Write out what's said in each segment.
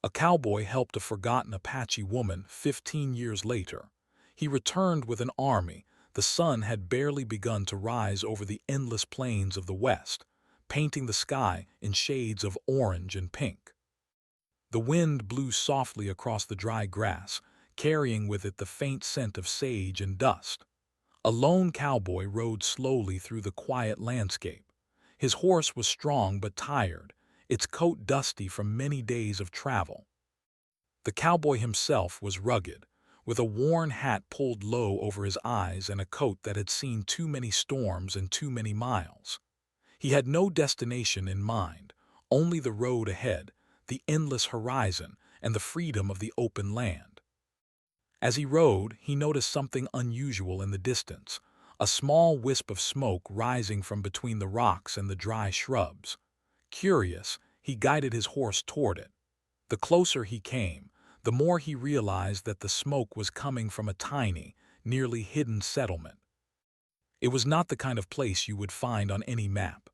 A cowboy helped a forgotten Apache woman 15 years later. He returned with an army. The sun had barely begun to rise over the endless plains of the West, painting the sky in shades of orange and pink. The wind blew softly across the dry grass, carrying with it the faint scent of sage and dust. A lone cowboy rode slowly through the quiet landscape. His horse was strong but tired, its coat dusty from many days of travel. The cowboy himself was rugged, with a worn hat pulled low over his eyes and a coat that had seen too many storms and too many miles. He had no destination in mind, only the road ahead, the endless horizon, and the freedom of the open land. As he rode, he noticed something unusual in the distance, a small wisp of smoke rising from between the rocks and the dry shrubs. Curious, he guided his horse toward it. The closer he came, the more he realized that the smoke was coming from a tiny, nearly hidden settlement. It was not the kind of place you would find on any map.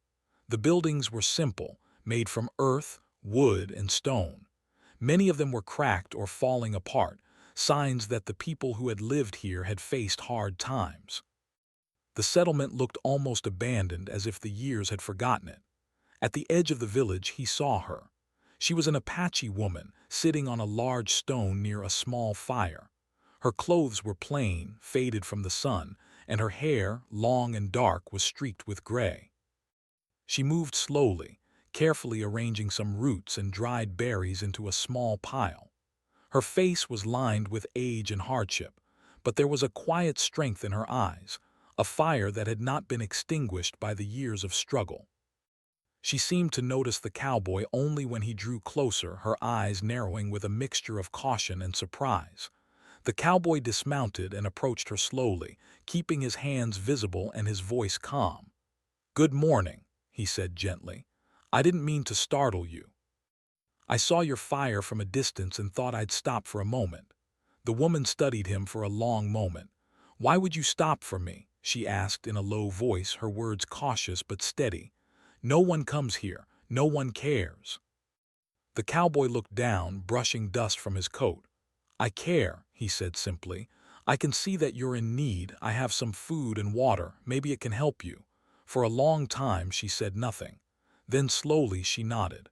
The buildings were simple, made from earth, wood, and stone. Many of them were cracked or falling apart, signs that the people who had lived here had faced hard times. The settlement looked almost abandoned, as if the years had forgotten it. At the edge of the village he saw her. She was an Apache woman, sitting on a large stone near a small fire. Her clothes were plain, faded from the sun, and her hair, long and dark, was streaked with gray. She moved slowly, carefully arranging some roots and dried berries into a small pile. Her face was lined with age and hardship, but there was a quiet strength in her eyes, a fire that had not been extinguished by the years of struggle. She seemed to notice the cowboy only when he drew closer, her eyes narrowing with a mixture of caution and surprise. The cowboy dismounted and approached her slowly, keeping his hands visible and his voice calm. "Good morning," he said gently. "I didn't mean to startle you. I saw your fire from a distance and thought I'd stop for a moment." The woman studied him for a long moment. "Why would you stop for me?" she asked in a low voice, her words cautious but steady. "No one comes here. No one cares." The cowboy looked down, brushing dust from his coat. "I care," he said simply. "I can see that you're in need. I have some food and water. Maybe it can help you." For a long time she said nothing. Then slowly she nodded.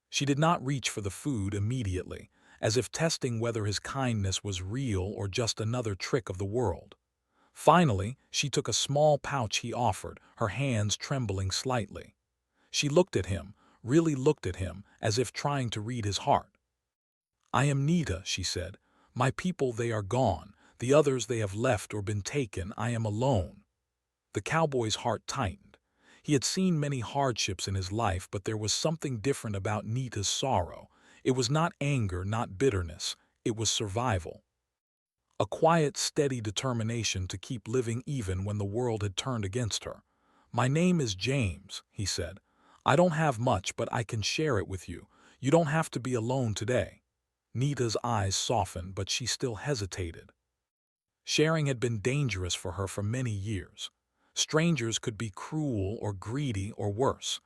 She did not reach for the food immediately, as if testing whether his kindness was real or just another trick of the world. Finally, she took a small pouch he offered, her hands trembling slightly. She looked at him, really looked at him, as if trying to read his heart. "I am Nita," she said. "My people, they are gone. The others, they have left or been taken. I am alone." The cowboy's heart tightened. He had seen many hardships in his life, but there was something different about Nita's sorrow. It was not anger, not bitterness. It was survival. A quiet, steady determination to keep living even when the world had turned against her. "My name is James," he said. "I don't have much, but I can share it with you. You don't have to be alone today." Nita's eyes softened, but she still hesitated. Sharing had been dangerous for her for many years. Strangers could be cruel or greedy or worse.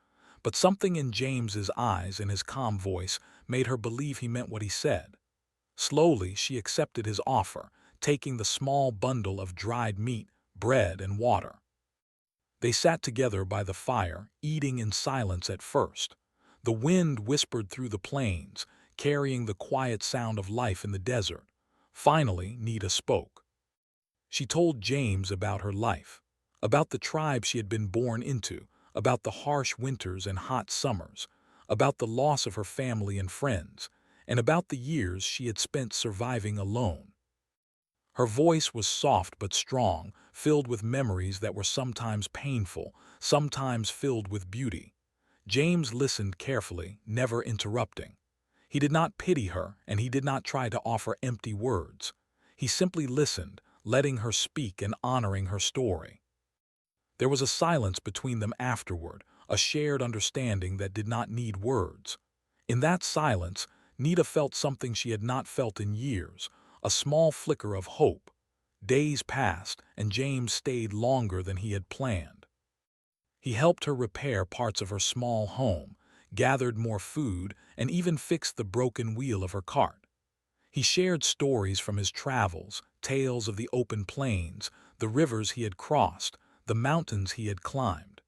But something in James's eyes and his calm voice made her believe he meant what he said. Slowly she accepted his offer, taking the small bundle of dried meat, bread, and water. They sat together by the fire, eating in silence at first. The wind whispered through the plains, carrying the quiet sound of life in the desert. Finally, Nita spoke. She told James about her life, about the tribe she had been born into, about the harsh winters and hot summers, about the loss of her family and friends, and about the years she had spent surviving alone. Her voice was soft but strong, filled with memories that were sometimes painful, sometimes filled with beauty. James listened carefully, never interrupting. He did not pity her, and he did not try to offer empty words. He simply listened, letting her speak and honoring her story. There was a silence between them afterward, a shared understanding that did not need words. In that silence, Nita felt something she had not felt in years, a small flicker of hope. Days passed, and James stayed longer than he had planned. He helped her repair parts of her small home, gathered more food, and even fixed the broken wheel of her cart. He shared stories from his travels, tales of the open plains, the rivers he had crossed, the mountains he had climbed.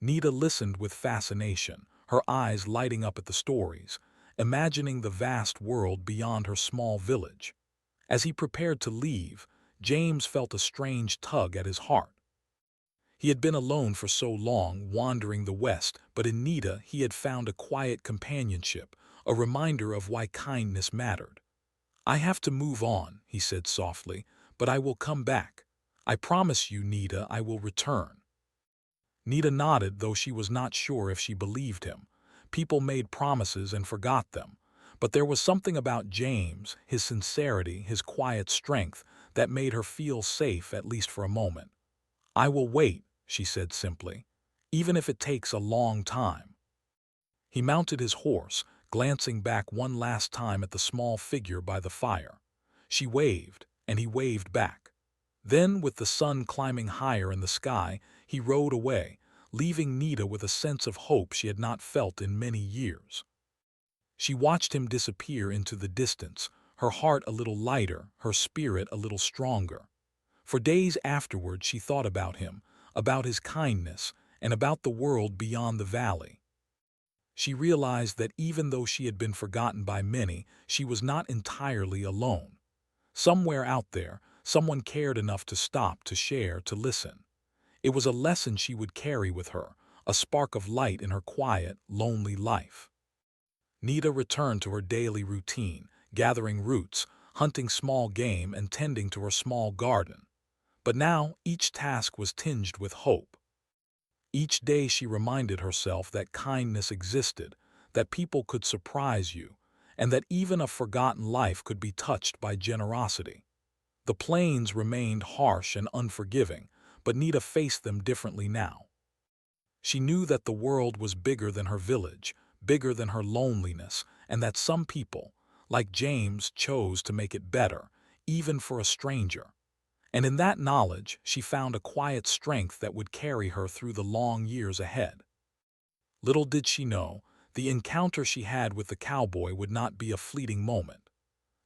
Nita listened with fascination, her eyes lighting up at the stories, imagining the vast world beyond her small village. As he prepared to leave, James felt a strange tug at his heart. He had been alone for so long, wandering the West, but in Nita he had found a quiet companionship, a reminder of why kindness mattered. "I have to move on," he said softly, "but I will come back. I promise you, Nita, I will return." Nita nodded, though she was not sure if she believed him. People made promises and forgot them. But there was something about James, his sincerity, his quiet strength, that made her feel safe, at least for a moment. "I will wait," she said simply, "even if it takes a long time." He mounted his horse, glancing back one last time at the small figure by the fire. She waved, and he waved back. Then, with the sun climbing higher in the sky, he rode away, leaving Nita with a sense of hope she had not felt in many years. She watched him disappear into the distance, her heart a little lighter, her spirit a little stronger. For days afterward she thought about him, about his kindness, and about the world beyond the valley. She realized that even though she had been forgotten by many, she was not entirely alone. Somewhere out there, someone cared enough to stop, to share, to listen. It was a lesson she would carry with her, a spark of light in her quiet, lonely life. Nita returned to her daily routine, gathering roots, hunting small game, and tending to her small garden. But now each task was tinged with hope. Each day she reminded herself that kindness existed, that people could surprise you, and that even a forgotten life could be touched by generosity. The plains remained harsh and unforgiving, but Nita faced them differently now. She knew that the world was bigger than her village, bigger than her loneliness, and that some people, like James, chose to make it better, even for a stranger. And in that knowledge, she found a quiet strength that would carry her through the long years ahead. Little did she know, the encounter she had with the cowboy would not be a fleeting moment.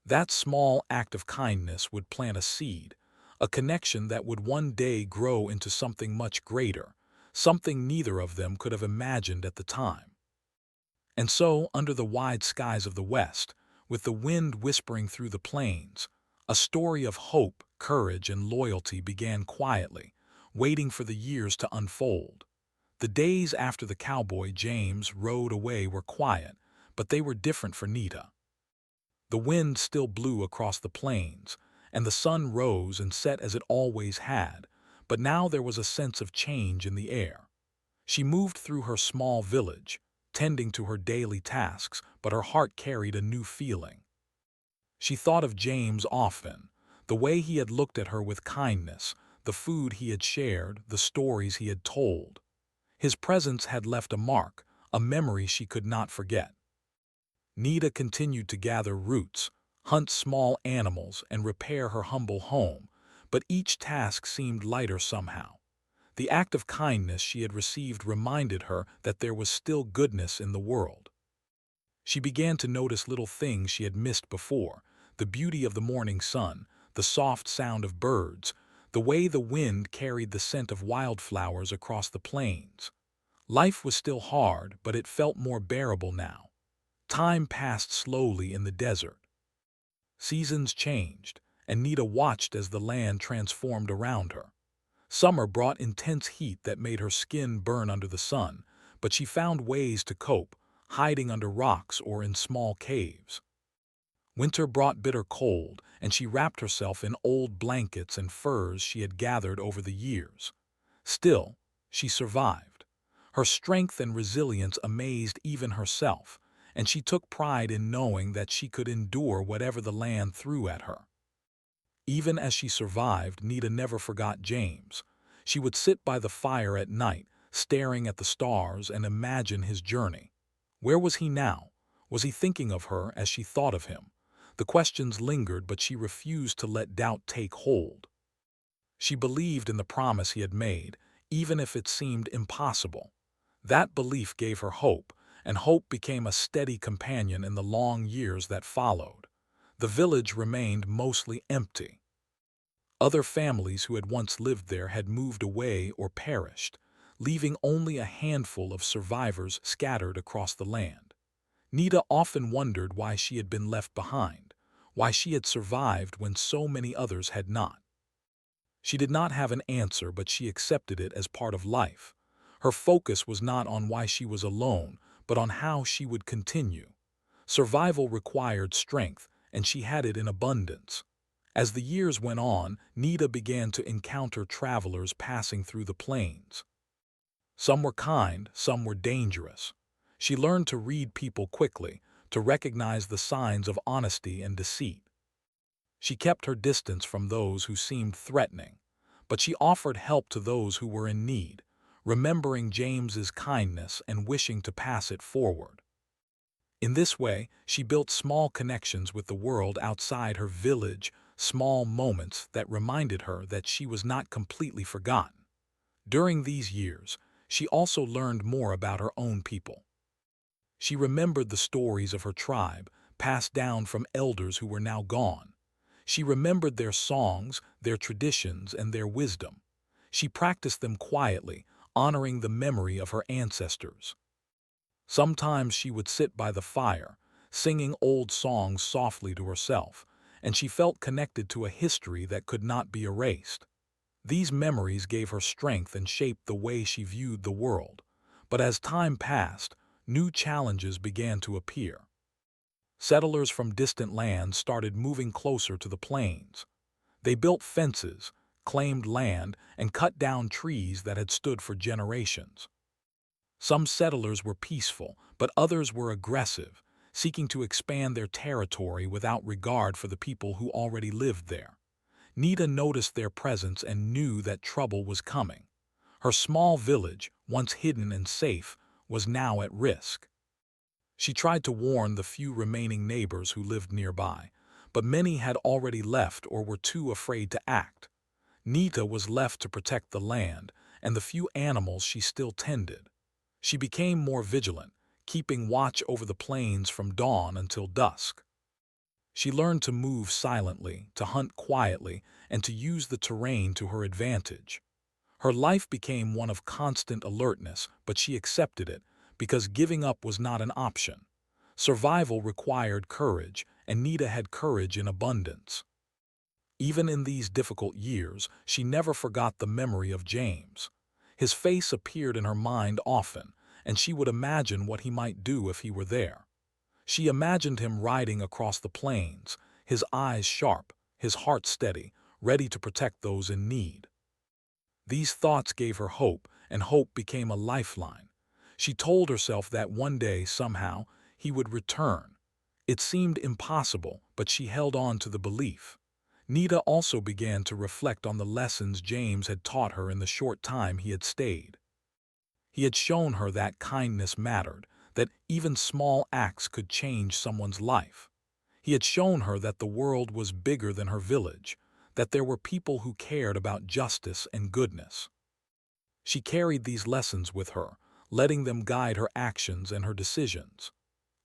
That small act of kindness would plant a seed, a connection that would one day grow into something much greater, something neither of them could have imagined at the time. And so, under the wide skies of the West, with the wind whispering through the plains, a story of hope, courage, and loyalty began quietly, waiting for the years to unfold. The days after the cowboy James rode away were quiet, but they were different for Nita. The wind still blew across the plains, and the sun rose and set as it always had, but now there was a sense of change in the air. She moved through her small village, tending to her daily tasks, but her heart carried a new feeling. She thought of James often, the way he had looked at her with kindness, the food he had shared, the stories he had told. His presence had left a mark, a memory she could not forget. Nita continued to gather roots, hunt small animals, and repair her humble home, but each task seemed lighter somehow. The act of kindness she had received reminded her that there was still goodness in the world. She began to notice little things she had missed before, the beauty of the morning sun, the soft sound of birds, the way the wind carried the scent of wildflowers across the plains. Life was still hard, but it felt more bearable now. Time passed slowly in the desert. Seasons changed, and Nita watched as the land transformed around her. Summer brought intense heat that made her skin burn under the sun, but she found ways to cope, hiding under rocks or in small caves. Winter brought bitter cold, and she wrapped herself in old blankets and furs she had gathered over the years. Still, she survived. Her strength and resilience amazed even herself, and she took pride in knowing that she could endure whatever the land threw at her. Even as she survived, Nita never forgot James. She would sit by the fire at night, staring at the stars, and imagine his journey. Where was he now? Was he thinking of her as she thought of him? The questions lingered, but she refused to let doubt take hold. She believed in the promise he had made, even if it seemed impossible. That belief gave her hope, and hope became a steady companion in the long years that followed. The village remained mostly empty. Other families who had once lived there had moved away or perished, leaving only a handful of survivors scattered across the land. Nita often wondered why she had been left behind, why she had survived when so many others had not. She did not have an answer, but she accepted it as part of life. Her focus was not on why she was alone, but on how she would continue. Survival required strength, and she had it in abundance. As the years went on, Nita began to encounter travelers passing through the plains. Some were kind, some were dangerous. She learned to read people quickly, to recognize the signs of honesty and deceit. She kept her distance from those who seemed threatening, but she offered help to those who were in need, remembering James's kindness and wishing to pass it forward. In this way, she built small connections with the world outside her village, small moments that reminded her that she was not completely forgotten. During these years, she also learned more about her own people. She remembered the stories of her tribe, passed down from elders who were now gone. She remembered their songs, their traditions, and their wisdom. She practiced them quietly, honoring the memory of her ancestors. Sometimes she would sit by the fire, singing old songs softly to herself, and she felt connected to a history that could not be erased. These memories gave her strength and shaped the way she viewed the world. But as time passed, new challenges began to appear. Settlers from distant lands started moving closer to the plains. They built fences, claimed land, and cut down trees that had stood for generations. Some settlers were peaceful, but others were aggressive, seeking to expand their territory without regard for the people who already lived there. Nita noticed their presence and knew that trouble was coming. Her small village, once hidden and safe, was now at risk. She tried to warn the few remaining neighbors who lived nearby, but many had already left or were too afraid to act. Nita was left to protect the land and the few animals she still tended. She became more vigilant, keeping watch over the plains from dawn until dusk. She learned to move silently, to hunt quietly, and to use the terrain to her advantage. Her life became one of constant alertness, but she accepted it, because giving up was not an option. Survival required courage, and Nita had courage in abundance. Even in these difficult years, she never forgot the memory of James. His face appeared in her mind often, and she would imagine what he might do if he were there. She imagined him riding across the plains, his eyes sharp, his heart steady, ready to protect those in need. These thoughts gave her hope, and hope became a lifeline. She told herself that one day, somehow, he would return. It seemed impossible, but she held on to the belief. Nita also began to reflect on the lessons James had taught her in the short time he had stayed. He had shown her that kindness mattered, that even small acts could change someone's life. He had shown her that the world was bigger than her village, that there were people who cared about justice and goodness. She carried these lessons with her, letting them guide her actions and her decisions.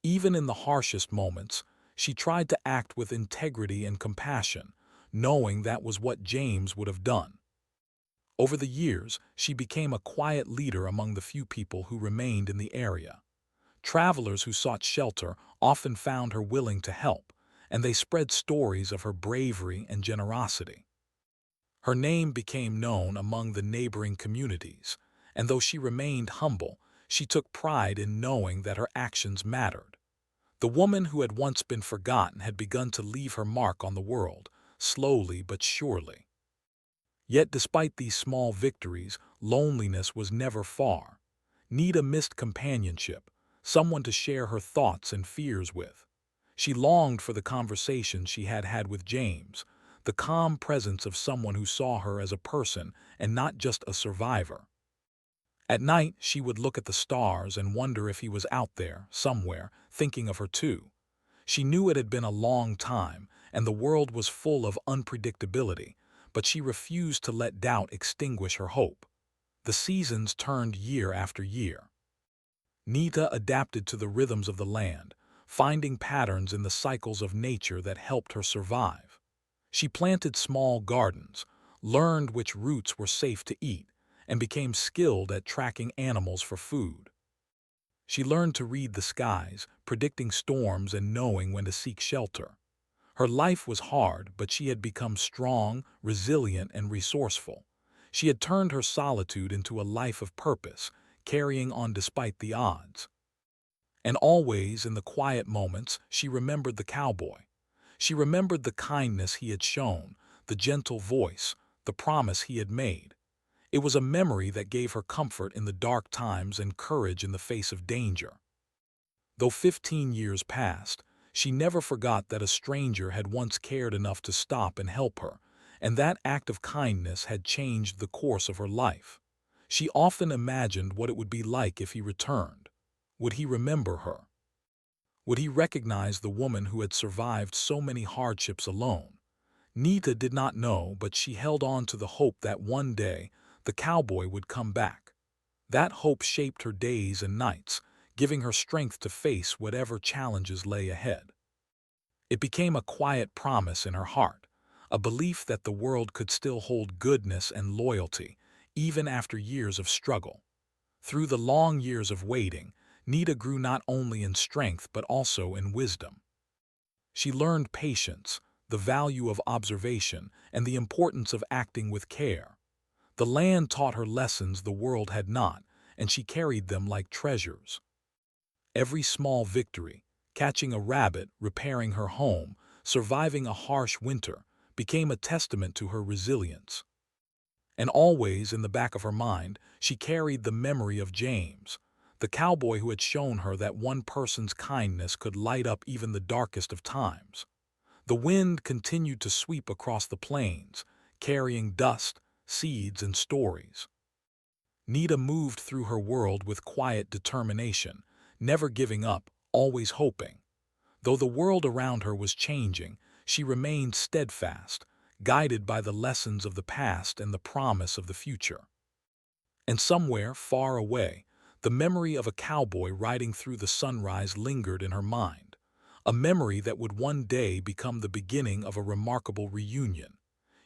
Even in the harshest moments, she tried to act with integrity and compassion, knowing that was what James would have done. Over the years, she became a quiet leader among the few people who remained in the area. Travelers who sought shelter often found her willing to help, and they spread stories of her bravery and generosity. Her name became known among the neighboring communities, and though she remained humble, she took pride in knowing that her actions mattered. The woman who had once been forgotten had begun to leave her mark on the world, slowly but surely. Yet despite these small victories, loneliness was never far. Nita missed companionship, someone to share her thoughts and fears with. She longed for the conversations she had had with James, the calm presence of someone who saw her as a person and not just a survivor. At night, she would look at the stars and wonder if he was out there, somewhere, thinking of her too. She knew it had been a long time, and the world was full of unpredictability, but she refused to let doubt extinguish her hope. The seasons turned year after year. Nita adapted to the rhythms of the land, finding patterns in the cycles of nature that helped her survive. She planted small gardens, learned which roots were safe to eat, and became skilled at tracking animals for food. She learned to read the skies, predicting storms and knowing when to seek shelter. Her life was hard, but she had become strong, resilient, and resourceful. She had turned her solitude into a life of purpose, carrying on despite the odds. And always, in the quiet moments, she remembered the cowboy. She remembered the kindness he had shown, the gentle voice, the promise he had made. It was a memory that gave her comfort in the dark times and courage in the face of danger. Though 15 years passed, she never forgot that a stranger had once cared enough to stop and help her, and that act of kindness had changed the course of her life. She often imagined what it would be like if he returned. Would he remember her? Would he recognize the woman who had survived so many hardships alone? Nita did not know, but she held on to the hope that one day the cowboy would come back. That hope shaped her days and nights, giving her strength to face whatever challenges lay ahead. It became a quiet promise in her heart, a belief that the world could still hold goodness and loyalty, even after years of struggle. Through the long years of waiting, Nita grew not only in strength but also in wisdom. She learned patience, the value of observation, and the importance of acting with care. The land taught her lessons the world had not, and she carried them like treasures. Every small victory, catching a rabbit, repairing her home, surviving a harsh winter, became a testament to her resilience. And always in the back of her mind, she carried the memory of James, the cowboy who had shown her that one person's kindness could light up even the darkest of times. The wind continued to sweep across the plains, carrying dust, seeds, and stories. Nita moved through her world with quiet determination, never giving up, always hoping. Though the world around her was changing, she remained steadfast, guided by the lessons of the past and the promise of the future. And somewhere, far away, the memory of a cowboy riding through the sunrise lingered in her mind, a memory that would one day become the beginning of a remarkable reunion.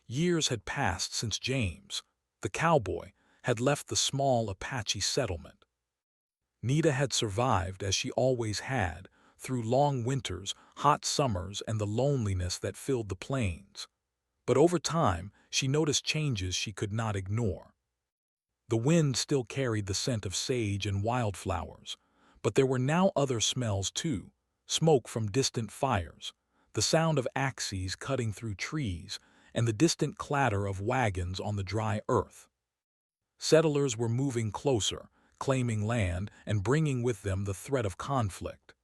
Years had passed since James, the cowboy, had left the small Apache settlement. Nita had survived, as she always had, through long winters, hot summers, and the loneliness that filled the plains. But over time, she noticed changes she could not ignore. The wind still carried the scent of sage and wildflowers, but there were now other smells too: smoke from distant fires, the sound of axes cutting through trees, and the distant clatter of wagons on the dry earth. Settlers were moving closer, claiming land and bringing with them the threat of conflict.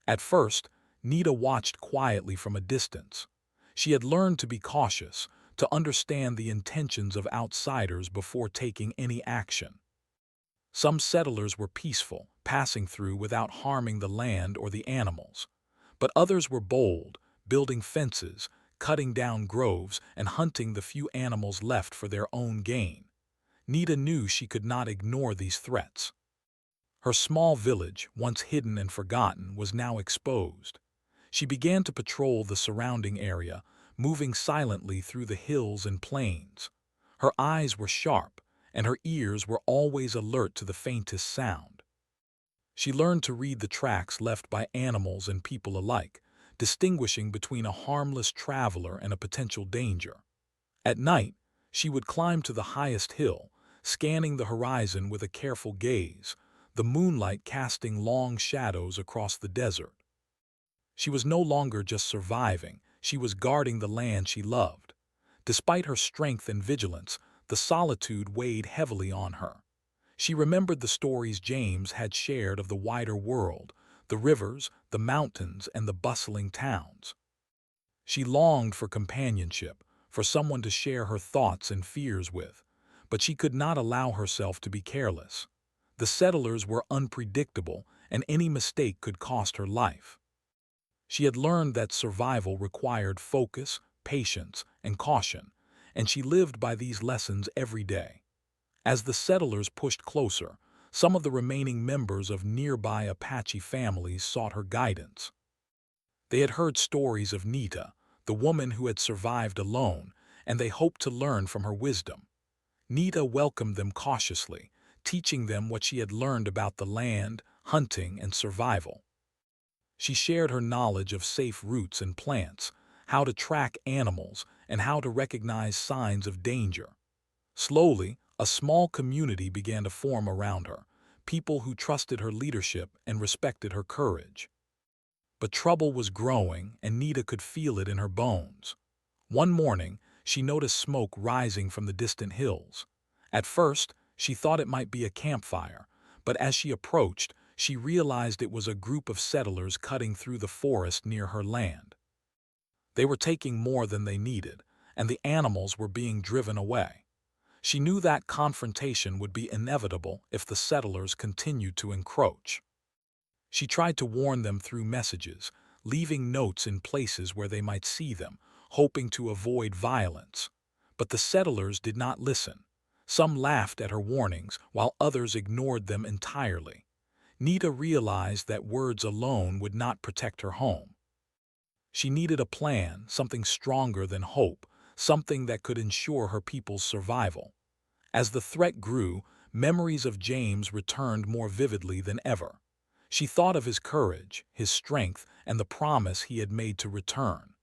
At first, Nita watched quietly from a distance. She had learned to be cautious, to understand the intentions of outsiders before taking any action. Some settlers were peaceful, passing through without harming the land or the animals. But others were bold, building fences, cutting down groves, and hunting the few animals left for their own gain. Nita knew she could not ignore these threats. Her small village, once hidden and forgotten, was now exposed. She began to patrol the surrounding area, moving silently through the hills and plains. Her eyes were sharp, and her ears were always alert to the faintest sound. She learned to read the tracks left by animals and people alike, distinguishing between a harmless traveler and a potential danger. At night, she would climb to the highest hill, scanning the horizon with a careful gaze, the moonlight casting long shadows across the desert. She was no longer just surviving, she was guarding the land she loved. Despite her strength and vigilance, the solitude weighed heavily on her. She remembered the stories James had shared of the wider world, the rivers, the mountains, and the bustling towns. She longed for companionship, for someone to share her thoughts and fears with, but she could not allow herself to be careless. The settlers were unpredictable, and any mistake could cost her life. She had learned that survival required focus, patience, and caution, and she lived by these lessons every day. As the settlers pushed closer, some of the remaining members of nearby Apache families sought her guidance. They had heard stories of Nita, the woman who had survived alone, and they hoped to learn from her wisdom. Nita welcomed them cautiously, teaching them what she had learned about the land, hunting, and survival. She shared her knowledge of safe routes and plants, how to track animals, and how to recognize signs of danger. Slowly, a small community began to form around her, people who trusted her leadership and respected her courage. But trouble was growing, and Nita could feel it in her bones. One morning, she noticed smoke rising from the distant hills. At first, she thought it might be a campfire, but as she approached, she realized it was a group of settlers cutting through the forest near her land. They were taking more than they needed, and the animals were being driven away. She knew that confrontation would be inevitable if the settlers continued to encroach. She tried to warn them through messages, leaving notes in places where they might see them, hoping to avoid violence. But the settlers did not listen. Some laughed at her warnings, while others ignored them entirely. Nita realized that words alone would not protect her home. She needed a plan, something stronger than hope, something that could ensure her people's survival. As the threat grew, memories of James returned more vividly than ever. She thought of his courage, his strength, and the promise he had made to return.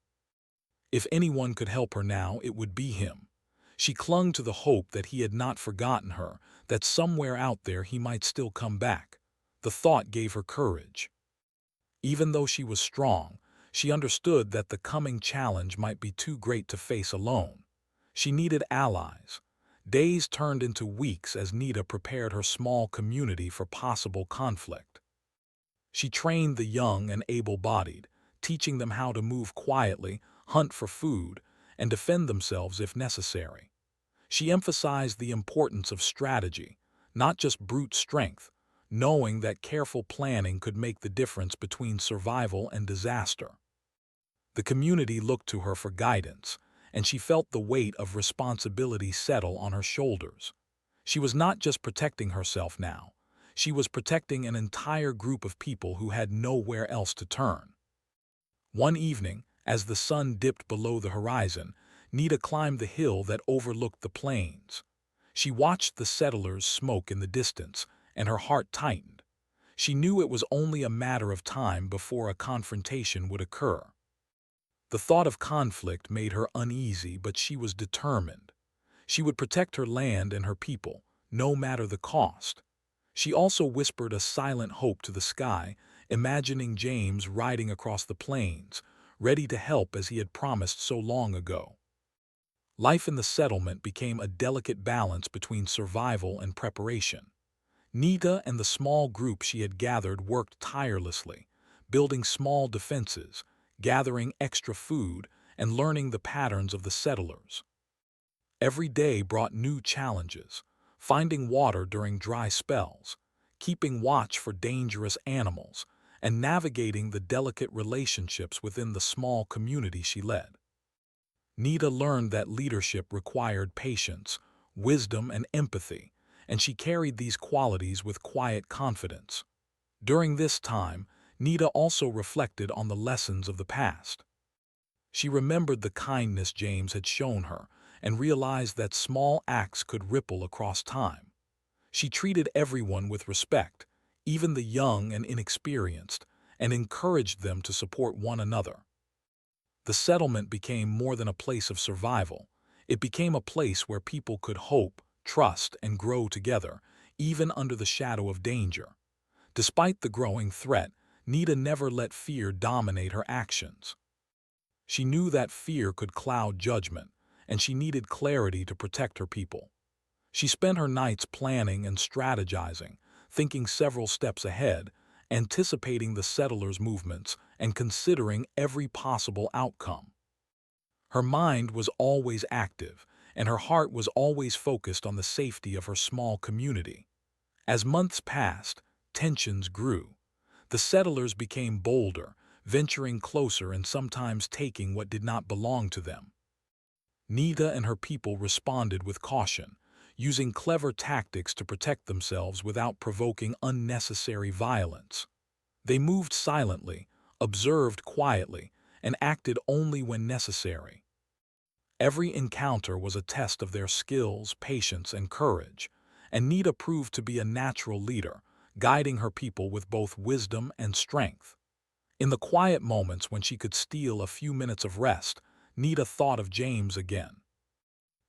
If anyone could help her now, it would be him. She clung to the hope that he had not forgotten her, that somewhere out there he might still come back. The thought gave her courage. Even though she was strong, she understood that the coming challenge might be too great to face alone. She needed allies. Days turned into weeks as Nita prepared her small community for possible conflict. She trained the young and able-bodied, teaching them how to move quietly, hunt for food, and defend themselves if necessary. She emphasized the importance of strategy, not just brute strength, knowing that careful planning could make the difference between survival and disaster. The community looked to her for guidance, and she felt the weight of responsibility settle on her shoulders. She was not just protecting herself now. She was protecting an entire group of people who had nowhere else to turn. One evening, as the sun dipped below the horizon, Nita climbed the hill that overlooked the plains. She watched the settlers smoke in the distance, and her heart tightened. She knew it was only a matter of time before a confrontation would occur. The thought of conflict made her uneasy, but she was determined. She would protect her land and her people, no matter the cost. She also whispered a silent hope to the sky, imagining James riding across the plains, ready to help as he had promised so long ago. Life in the settlement became a delicate balance between survival and preparation. Nita and the small group she had gathered worked tirelessly, building small defenses, gathering extra food, and learning the patterns of the settlers. Every day brought new challenges: finding water during dry spells, keeping watch for dangerous animals, and navigating the delicate relationships within the small community she led. Nita learned that leadership required patience, wisdom, and empathy, and she carried these qualities with quiet confidence. During this time, Nita also reflected on the lessons of the past. She remembered the kindness James had shown her and realized that small acts could ripple across time. She treated everyone with respect, even the young and inexperienced, and encouraged them to support one another. The settlement became more than a place of survival. It became a place where people could hope, trust, and grow together, even under the shadow of danger. Despite the growing threat, Nita never let fear dominate her actions. She knew that fear could cloud judgment, and she needed clarity to protect her people. She spent her nights planning and strategizing, thinking several steps ahead, anticipating the settlers' movements, and considering every possible outcome. Her mind was always active, and her heart was always focused on the safety of her small community. As months passed, tensions grew. The settlers became bolder, venturing closer and sometimes taking what did not belong to them. Nita and her people responded with caution, using clever tactics to protect themselves without provoking unnecessary violence. They moved silently, observed quietly, and acted only when necessary. Every encounter was a test of their skills, patience, and courage, and Nita proved to be a natural leader, guiding her people with both wisdom and strength. In the quiet moments when she could steal a few minutes of rest, Nita thought of James again.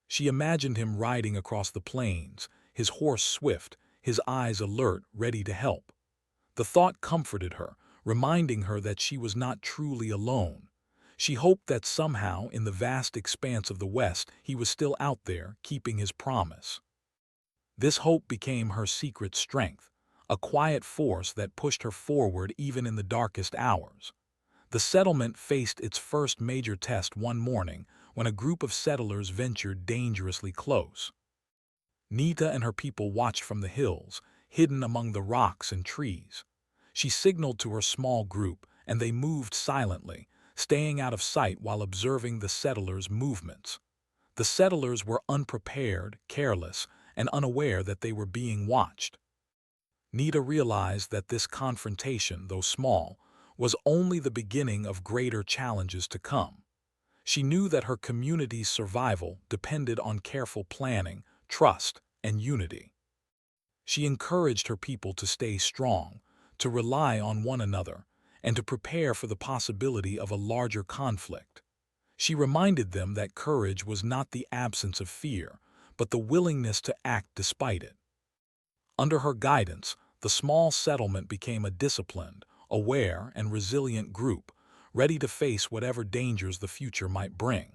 She imagined him riding across the plains, his horse swift, his eyes alert, ready to help. The thought comforted her, reminding her that she was not truly alone. She hoped that somehow, in the vast expanse of the West, he was still out there, keeping his promise. This hope became her secret strength, a quiet force that pushed her forward even in the darkest hours. The settlement faced its first major test one morning when a group of settlers ventured dangerously close. Nita and her people watched from the hills, hidden among the rocks and trees. She signaled to her small group, and they moved silently, staying out of sight while observing the settlers' movements. The settlers were unprepared, careless, and unaware that they were being watched. Nita realized that this confrontation, though small, was only the beginning of greater challenges to come. She knew that her community's survival depended on careful planning, trust, and unity. She encouraged her people to stay strong, to rely on one another, and to prepare for the possibility of a larger conflict. She reminded them that courage was not the absence of fear, but the willingness to act despite it. Under her guidance, the small settlement became a disciplined, aware, and resilient group, ready to face whatever dangers the future might bring.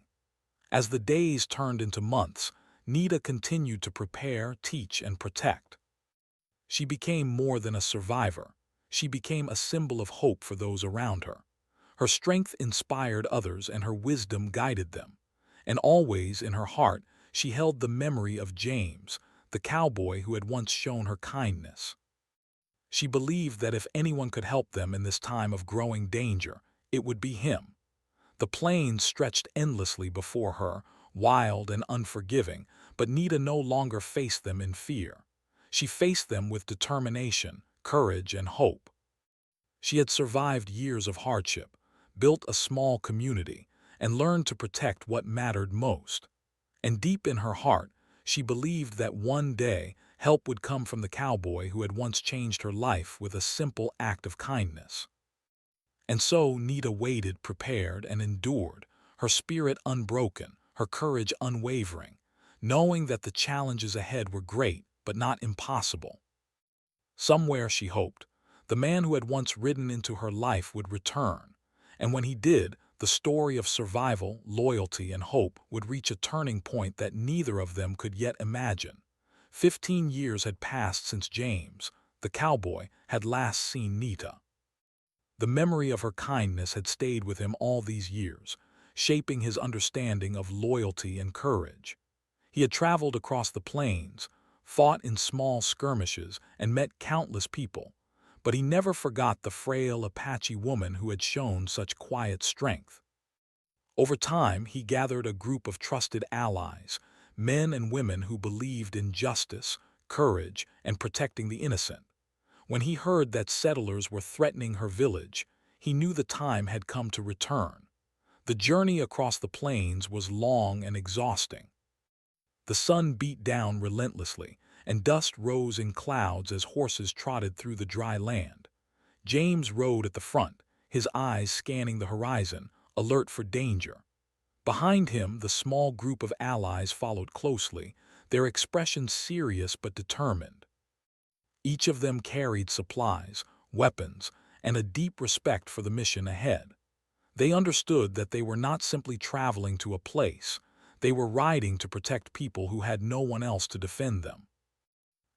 As the days turned into months, Nita continued to prepare, teach, and protect. She became more than a survivor. She became a symbol of hope for those around her. Her strength inspired others and her wisdom guided them. And always in her heart, she held the memory of James, the cowboy who had once shown her kindness. She believed that if anyone could help them in this time of growing danger, it would be him. The plains stretched endlessly before her, wild and unforgiving, but Nita no longer faced them in fear. She faced them with determination, courage, and hope. She had survived years of hardship, built a small community, and learned to protect what mattered most. And deep in her heart, she believed that one day help would come from the cowboy who had once changed her life with a simple act of kindness. And so Nita waited, prepared, and endured, her spirit unbroken, her courage unwavering, knowing that the challenges ahead were great but not impossible. Somewhere, she hoped, the man who had once ridden into her life would return, and when he did, the story of survival, loyalty, and hope would reach a turning point that neither of them could yet imagine. 15 years had passed since James, the cowboy, had last seen Nita. The memory of her kindness had stayed with him all these years, shaping his understanding of loyalty and courage. He had traveled across the plains, fought in small skirmishes, and met countless people, but he never forgot the frail Apache woman who had shown such quiet strength. Over time, he gathered a group of trusted allies, men and women who believed in justice, courage, and protecting the innocent. When he heard that settlers were threatening her village, he knew the time had come to return. The journey across the plains was long and exhausting. The sun beat down relentlessly, and dust rose in clouds as horses trotted through the dry land. James rode at the front, his eyes scanning the horizon, alert for danger. Behind him, the small group of allies followed closely, their expressions serious but determined. Each of them carried supplies, weapons, and a deep respect for the mission ahead. They understood that they were not simply traveling to a place, they were riding to protect people who had no one else to defend them.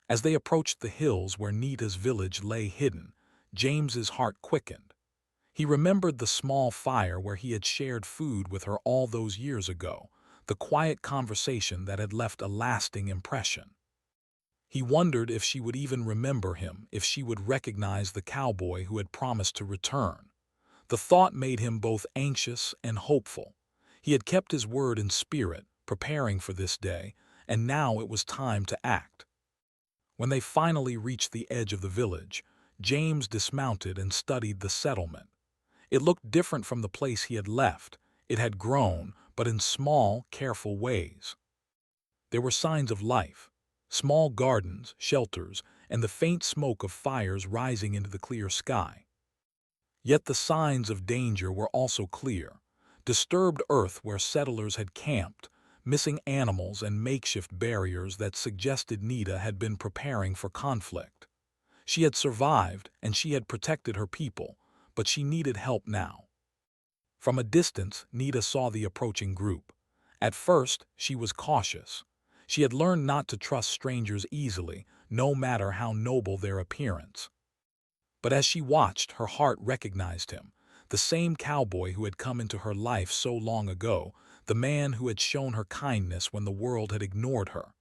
As they approached the hills where Nita's village lay hidden, James's heart quickened. He remembered the small fire where he had shared food with her all those years ago, the quiet conversation that had left a lasting impression. He wondered if she would even remember him, if she would recognize the cowboy who had promised to return. The thought made him both anxious and hopeful. He had kept his word in spirit, preparing for this day, and now it was time to act. When they finally reached the edge of the village, James dismounted and studied the settlement. It looked different from the place he had left. It had grown, but in small, careful ways. There were signs of life: small gardens, shelters, and the faint smoke of fires rising into the clear sky. Yet the signs of danger were also clear: disturbed earth where settlers had camped, missing animals, and makeshift barriers that suggested Nita had been preparing for conflict. She had survived, and she had protected her people, but she needed help now. From a distance, Nita saw the approaching group. At first, she was cautious. She had learned not to trust strangers easily, no matter how noble their appearance. But as she watched, her heart recognized him, the same cowboy who had come into her life so long ago, the man who had shown her kindness when the world had ignored her.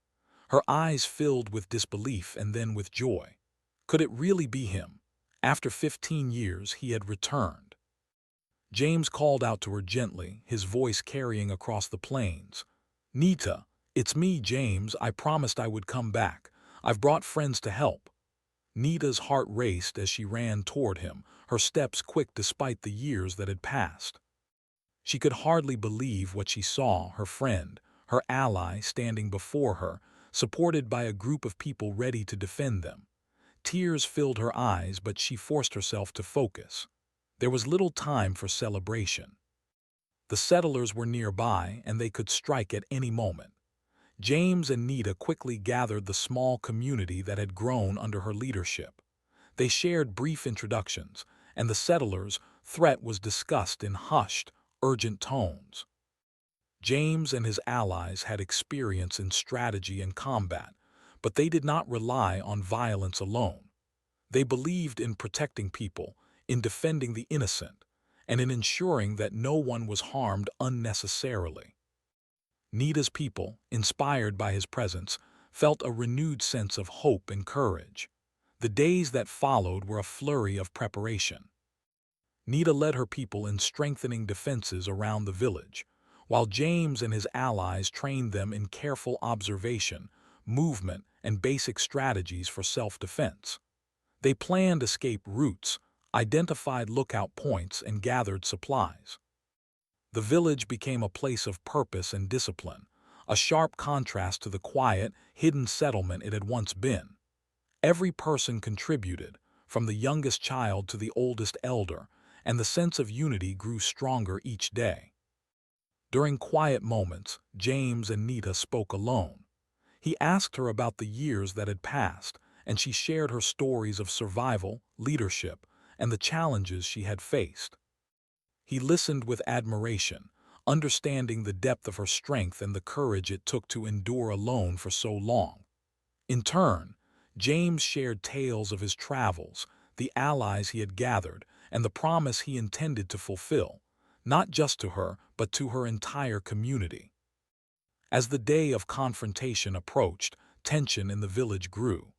Her eyes filled with disbelief and then with joy. Could it really be him? After 15 years, he had returned. James called out to her gently, his voice carrying across the plains. "Nita, it's me, James. I promised I would come back. I've brought friends to help." Nita's heart raced as she ran toward him, her steps quick despite the years that had passed. She could hardly believe what she saw: her friend, her ally, standing before her, supported by a group of people ready to defend them. Tears filled her eyes, but she forced herself to focus. There was little time for celebration. The settlers were nearby, and they could strike at any moment. James and Nita quickly gathered the small community that had grown under her leadership. They shared brief introductions, and the settlers' threat was discussed in hushed, urgent tones. James and his allies had experience in strategy and combat, but they did not rely on violence alone. They believed in protecting people, in defending the innocent, and in ensuring that no one was harmed unnecessarily. Nita's people, inspired by his presence, felt a renewed sense of hope and courage. The days that followed were a flurry of preparation. Nita led her people in strengthening defenses around the village, while James and his allies trained them in careful observation, movement, and basic strategies for self-defense. They planned escape routes, identified lookout points, and gathered supplies. The village became a place of purpose and discipline, a sharp contrast to the quiet, hidden settlement it had once been. Every person contributed, from the youngest child to the oldest elder, and the sense of unity grew stronger each day. During quiet moments, James and Nita spoke alone. He asked her about the years that had passed, and she shared her stories of survival, leadership, and the challenges she had faced. He listened with admiration, understanding the depth of her strength and the courage it took to endure alone for so long. In turn, James shared tales of his travels, the allies he had gathered, and the promise he intended to fulfill, not just to her, but to her entire community. As the day of confrontation approached, tension in the village grew.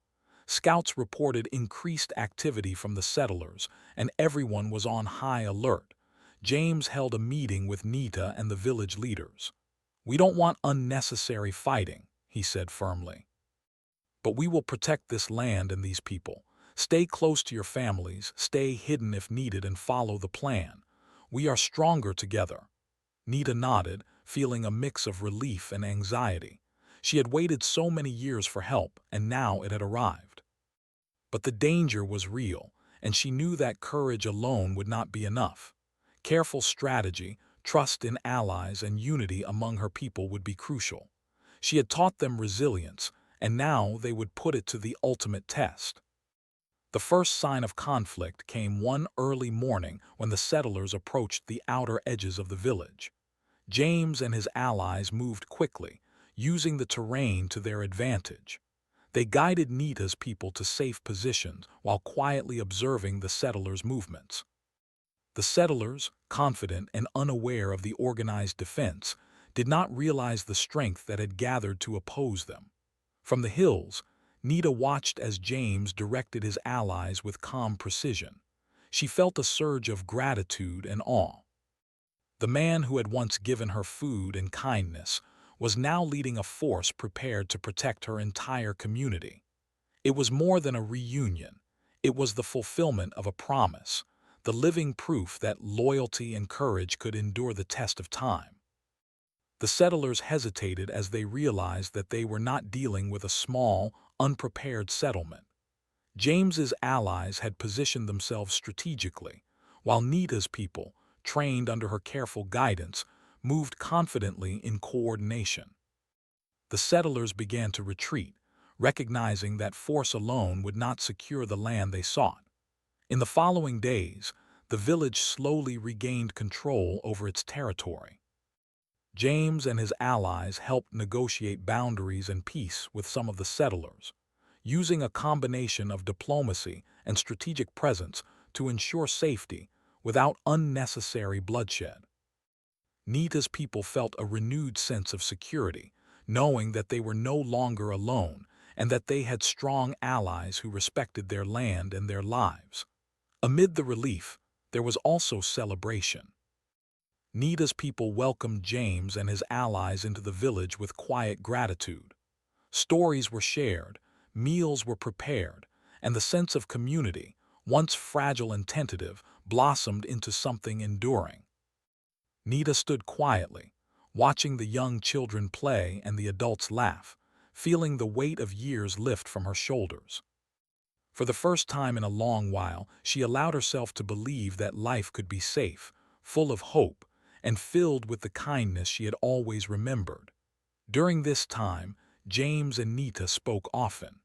Scouts reported increased activity from the settlers, and everyone was on high alert. James held a meeting with Nita and the village leaders. "We don't want unnecessary fighting," he said firmly. "But we will protect this land and these people. Stay close to your families, stay hidden if needed, and follow the plan. We are stronger together." Nita nodded, feeling a mix of relief and anxiety. She had waited so many years for help, and now it had arrived. But the danger was real, and she knew that courage alone would not be enough. Careful strategy, trust in allies, and unity among her people would be crucial. She had taught them resilience, and now they would put it to the ultimate test. The first sign of conflict came one early morning when the settlers approached the outer edges of the village. James and his allies moved quickly, using the terrain to their advantage. They guided Nita's people to safe positions while quietly observing the settlers' movements. The settlers, confident and unaware of the organized defense, did not realize the strength that had gathered to oppose them. From the hills, Nita watched as James directed his allies with calm precision. She felt a surge of gratitude and awe. The man who had once given her food and kindness was now leading a force prepared to protect her entire community. It was more than a reunion. It was the fulfillment of a promise, the living proof that loyalty and courage could endure the test of time. The settlers hesitated as they realized that they were not dealing with a small, unprepared settlement. James's allies had positioned themselves strategically, while Nita's people, trained under her careful guidance, moved confidently in coordination. The settlers began to retreat, recognizing that force alone would not secure the land they sought. In the following days, the village slowly regained control over its territory. James and his allies helped negotiate boundaries and peace with some of the settlers, using a combination of diplomacy and strategic presence to ensure safety without unnecessary bloodshed. Nita's people felt a renewed sense of security, knowing that they were no longer alone and that they had strong allies who respected their land and their lives. Amid the relief, there was also celebration. Nita's people welcomed James and his allies into the village with quiet gratitude. Stories were shared, meals were prepared, and the sense of community, once fragile and tentative, blossomed into something enduring. Nita stood quietly, watching the young children play and the adults laugh, feeling the weight of years lift from her shoulders. For the first time in a long while, she allowed herself to believe that life could be safe, full of hope, and filled with the kindness she had always remembered. During this time, James and Nita spoke often.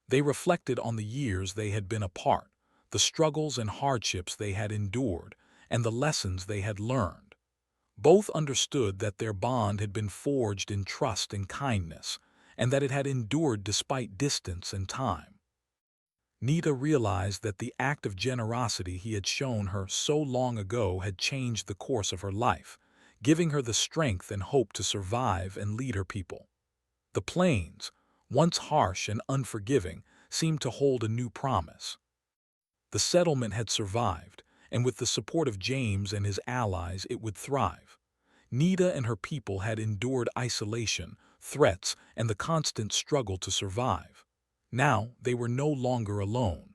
They reflected on the years they had been apart, the struggles and hardships they had endured, and the lessons they had learned. Both understood that their bond had been forged in trust and kindness, and that it had endured despite distance and time. Nita realized that the act of generosity he had shown her so long ago had changed the course of her life, giving her the strength and hope to survive and lead her people. The plains, once harsh and unforgiving, seemed to hold a new promise. The settlement had survived, and with the support of James and his allies it would thrive. Nita and her people had endured isolation, threats, and the constant struggle to survive. Now they were no longer alone.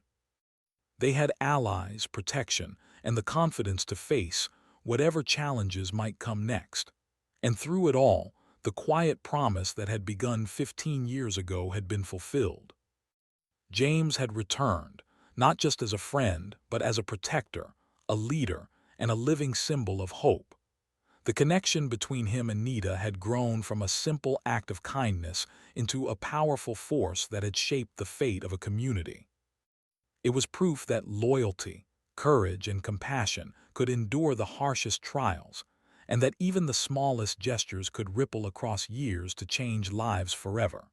They had allies, protection, and the confidence to face whatever challenges might come next. And through it all, the quiet promise that had begun 15 years ago had been fulfilled. James had returned, not just as a friend, but as a protector, a leader, and a living symbol of hope. The connection between him and Nita had grown from a simple act of kindness into a powerful force that had shaped the fate of a community. It was proof that loyalty, courage, and compassion could endure the harshest trials, and that even the smallest gestures could ripple across years to change lives forever.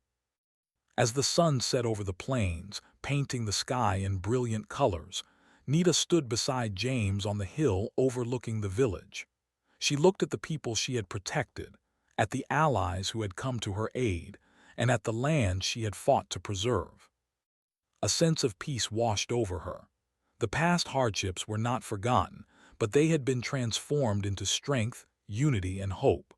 As the sun set over the plains, painting the sky in brilliant colors, Nita stood beside James on the hill overlooking the village. She looked at the people she had protected, at the allies who had come to her aid, and at the land she had fought to preserve. A sense of peace washed over her. The past hardships were not forgotten, but they had been transformed into strength, unity, and hope.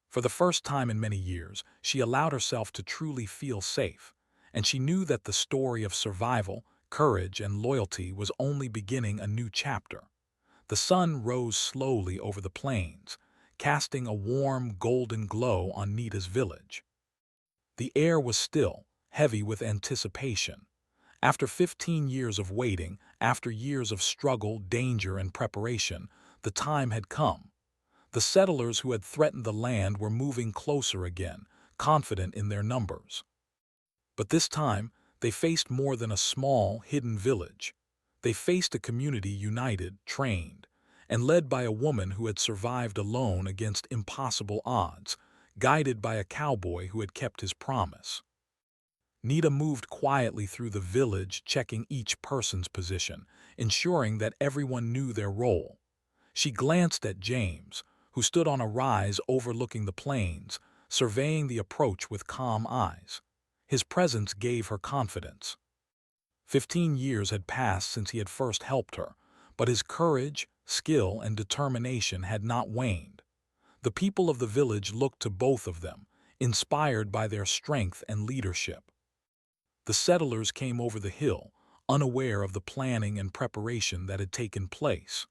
For the first time in many years, she allowed herself to truly feel safe, and she knew that the story of survival, courage, and loyalty was only beginning a new chapter. The sun rose slowly over the plains, casting a warm, golden glow on Nita's village. The air was still, heavy with anticipation. After 15 years of waiting, after years of struggle, danger, and preparation, the time had come. The settlers who had threatened the land were moving closer again, confident in their numbers. But this time, they faced more than a small, hidden village. They faced a community united, trained, and led by a woman who had survived alone against impossible odds, guided by a cowboy who had kept his promise. Nita moved quietly through the village, checking each person's position, ensuring that everyone knew their role. She glanced at James, who stood on a rise overlooking the plains, surveying the approach with calm eyes. His presence gave her confidence. 15 years had passed since he had first helped her, but his courage, skill, and determination had not waned. The people of the village looked to both of them, inspired by their strength and leadership. The settlers came over the hill, unaware of the planning and preparation that had taken place.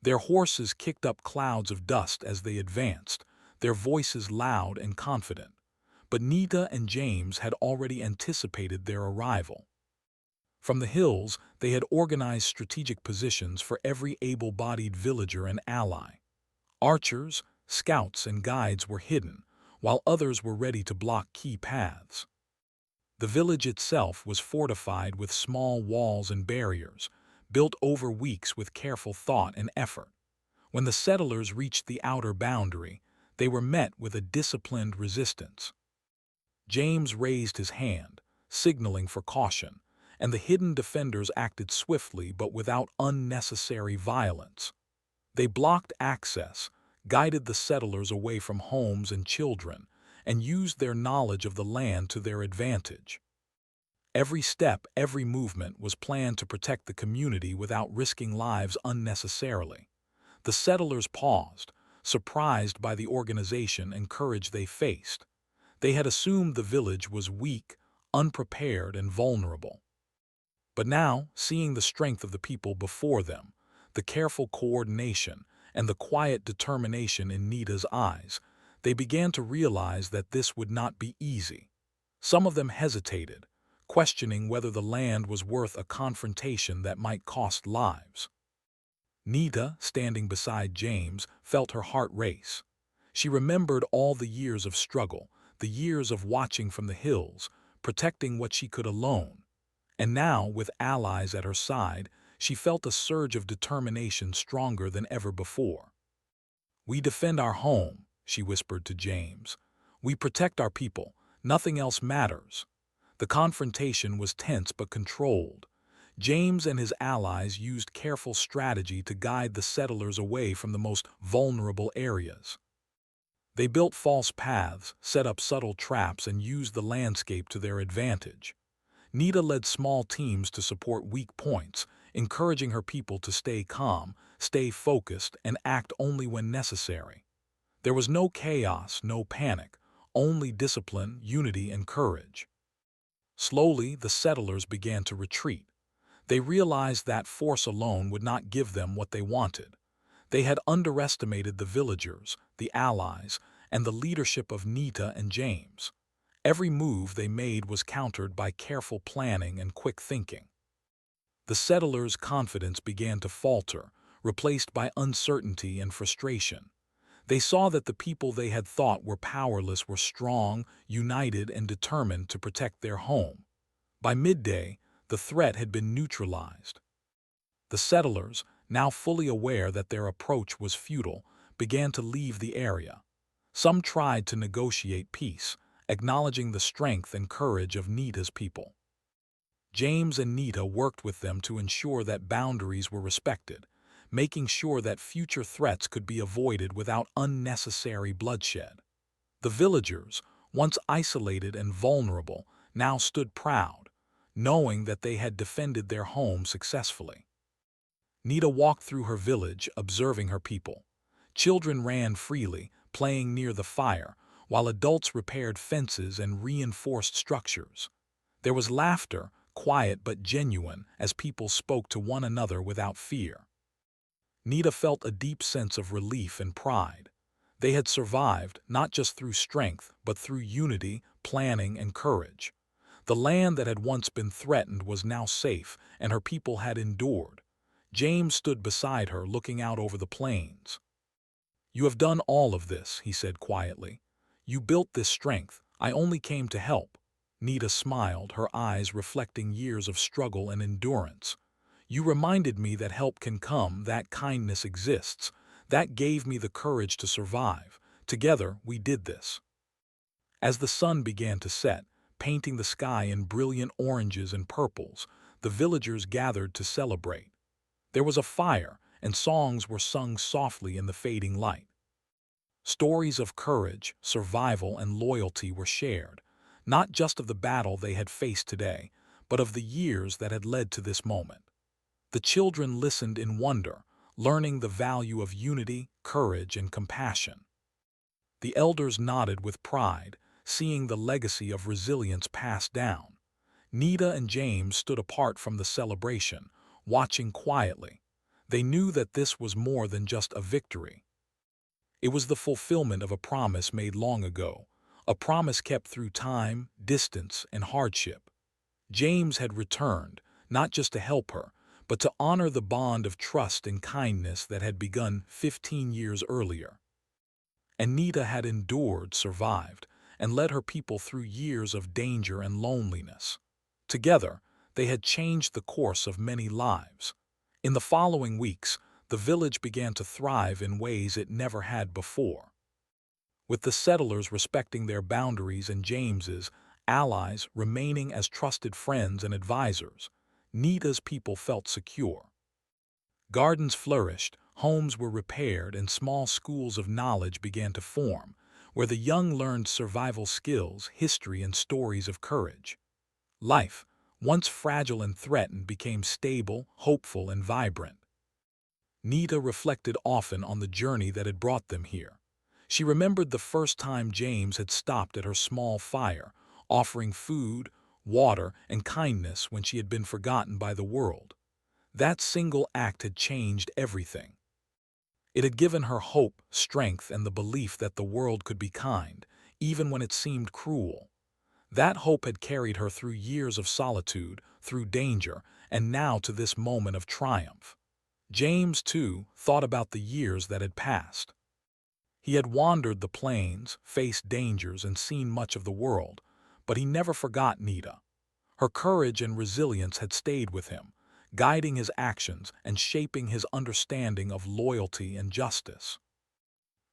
Their horses kicked up clouds of dust as they advanced, their voices loud and confident. But Nita and James had already anticipated their arrival. From the hills, they had organized strategic positions for every able-bodied villager and ally. Archers, scouts, and guides were hidden, while others were ready to block key paths. The village itself was fortified with small walls and barriers, built over weeks with careful thought and effort. When the settlers reached the outer boundary, they were met with a disciplined resistance. James raised his hand, signaling for caution, and the hidden defenders acted swiftly but without unnecessary violence. They blocked access, guided the settlers away from homes and children, and used their knowledge of the land to their advantage. Every step, every movement was planned to protect the community without risking lives unnecessarily. The settlers paused, surprised by the organization and courage they faced. They had assumed the village was weak, unprepared, and vulnerable. But now, seeing the strength of the people before them, the careful coordination, and the quiet determination in Nita's eyes, they began to realize that this would not be easy. Some of them hesitated, questioning whether the land was worth a confrontation that might cost lives. Nita, standing beside James, felt her heart race. She remembered all the years of struggle, the years of watching from the hills, protecting what she could alone. And now, with allies at her side, she felt a surge of determination stronger than ever before. "We defend our home," she whispered to James. "We protect our people. Nothing else matters." The confrontation was tense but controlled. James and his allies used careful strategy to guide the settlers away from the most vulnerable areas. They built false paths, set up subtle traps, and used the landscape to their advantage. Nita led small teams to support weak points, encouraging her people to stay calm, stay focused, and act only when necessary. There was no chaos, no panic, only discipline, unity, and courage. Slowly, the settlers began to retreat. They realized that force alone would not give them what they wanted. They had underestimated the villagers, the allies, and the leadership of Nita and James. Every move they made was countered by careful planning and quick thinking. The settlers' confidence began to falter, replaced by uncertainty and frustration. They saw that the people they had thought were powerless were strong, united, and determined to protect their home. By midday, the threat had been neutralized. The settlers, now fully aware that their approach was futile, began to leave the area. Some tried to negotiate peace, acknowledging the strength and courage of Nita's people. James and Nita worked with them to ensure that boundaries were respected, making sure that future threats could be avoided without unnecessary bloodshed. The villagers, once isolated and vulnerable, now stood proud, knowing that they had defended their home successfully. Nita walked through her village, observing her people. Children ran freely, playing near the fire, while adults repaired fences and reinforced structures. There was laughter, quiet but genuine, as people spoke to one another without fear. Nita felt a deep sense of relief and pride. They had survived, not just through strength, but through unity, planning, and courage. The land that had once been threatened was now safe, and her people had endured. James stood beside her, looking out over the plains. "You have done all of this," he said quietly. "You built this strength. I only came to help." Nita smiled, her eyes reflecting years of struggle and endurance. "You reminded me that help can come, that kindness exists. That gave me the courage to survive. Together, we did this." As the sun began to set, painting the sky in brilliant oranges and purples, the villagers gathered to celebrate. There was a fire, and songs were sung softly in the fading light. Stories of courage, survival, and loyalty were shared, not just of the battle they had faced today, but of the years that had led to this moment. The children listened in wonder, learning the value of unity, courage, and compassion. The elders nodded with pride, seeing the legacy of resilience passed down. Nita and James stood apart from the celebration, watching quietly. They knew that this was more than just a victory. It was the fulfillment of a promise made long ago, a promise kept through time, distance, and hardship. James had returned, not just to help her, but to honor the bond of trust and kindness that had begun 15 years earlier. Anita had endured, survived, and led her people through years of danger and loneliness. Together, they had changed the course of many lives. In the following weeks, the village began to thrive in ways it never had before. With the settlers respecting their boundaries and James's allies remaining as trusted friends and advisors, Nita's people felt secure. Gardens flourished, homes were repaired, and small schools of knowledge began to form, where the young learned survival skills, history, and stories of courage. Life, once fragile and threatened, became stable, hopeful, and vibrant. Nita reflected often on the journey that had brought them here. She remembered the first time James had stopped at her small fire, offering food, water, and kindness when she had been forgotten by the world. That single act had changed everything. It had given her hope, strength, and the belief that the world could be kind, even when it seemed cruel. That hope had carried her through years of solitude, through danger, and now to this moment of triumph. James, too, thought about the years that had passed. He had wandered the plains, faced dangers, and seen much of the world, but he never forgot Nita. Her courage and resilience had stayed with him, guiding his actions and shaping his understanding of loyalty and justice.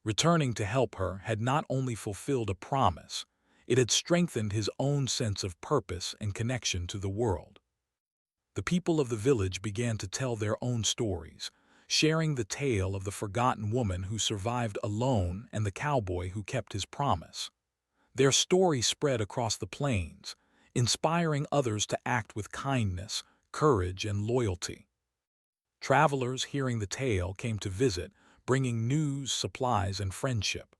Returning to help her had not only fulfilled a promise, it had strengthened his own sense of purpose and connection to the world. The people of the village began to tell their own stories, sharing the tale of the forgotten woman who survived alone and the cowboy who kept his promise. Their story spread across the plains, inspiring others to act with kindness, courage, and loyalty. Travelers, hearing the tale, came to visit, bringing news, supplies, and friendship.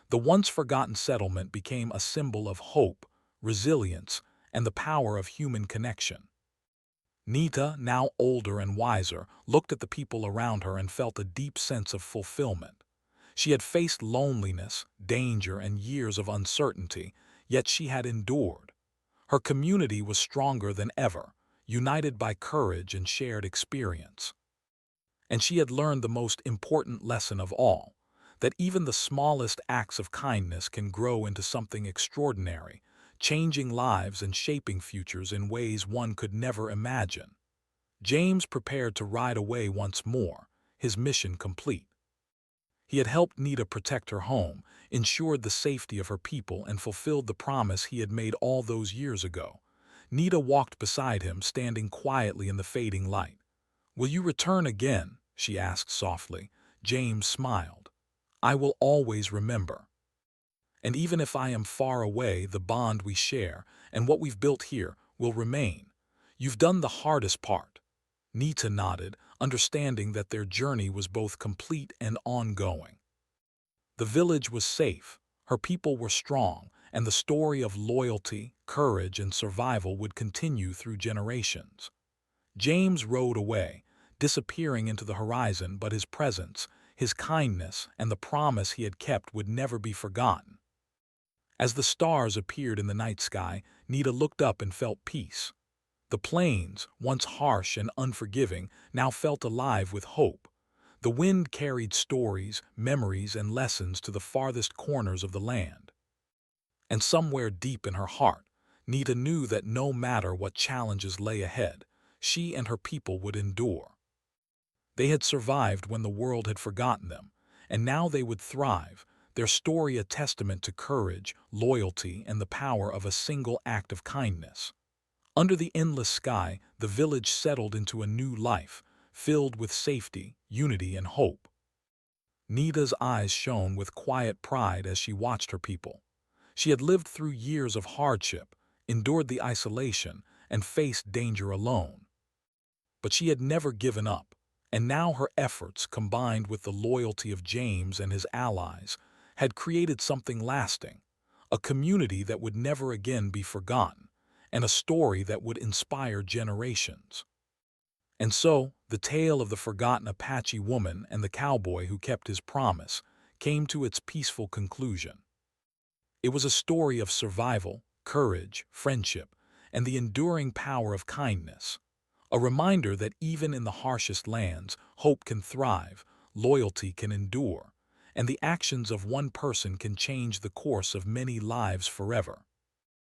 The once forgotten settlement became a symbol of hope, resilience, and the power of human connection. Nita, now older and wiser, looked at the people around her and felt a deep sense of fulfillment. She had faced loneliness, danger, and years of uncertainty, yet she had endured. Her community was stronger than ever, united by courage and shared experience. And she had learned the most important lesson of all, that even the smallest acts of kindness can grow into something extraordinary, changing lives and shaping futures in ways one could never imagine. James prepared to ride away once more, his mission complete. He had helped Nita protect her home, ensured the safety of her people, and fulfilled the promise he had made all those years ago. Nita walked beside him, standing quietly in the fading light. "Will you return again?" she asked softly. James smiled. "I will always remember. And even if I am far away, the bond we share and what we've built here will remain. You've done the hardest part." Nita nodded, understanding that their journey was both complete and ongoing. The village was safe, her people were strong, and the story of loyalty, courage, and survival would continue through generations. James rode away, disappearing into the horizon, but his presence, his kindness, and the promise he had kept would never be forgotten. As the stars appeared in the night sky, Nita looked up and felt peace. The plains, once harsh and unforgiving, now felt alive with hope. The wind carried stories, memories, and lessons to the farthest corners of the land. And somewhere deep in her heart, Nita knew that no matter what challenges lay ahead, she and her people would endure. They had survived when the world had forgotten them, and now they would thrive, their story a testament to courage, loyalty, and the power of a single act of kindness. Under the endless sky, the village settled into a new life, filled with safety, unity, and hope. Nita's eyes shone with quiet pride as she watched her people. She had lived through years of hardship, endured the isolation, and faced danger alone. But she had never given up, and now her efforts, combined with the loyalty of James and his allies, had created something lasting, a community that would never again be forgotten, and a story that would inspire generations. And so, the tale of the forgotten Apache woman and the cowboy who kept his promise came to its peaceful conclusion. It was a story of survival, courage, friendship, and the enduring power of kindness. A reminder that even in the harshest lands, hope can thrive, loyalty can endure, and the actions of one person can change the course of many lives forever.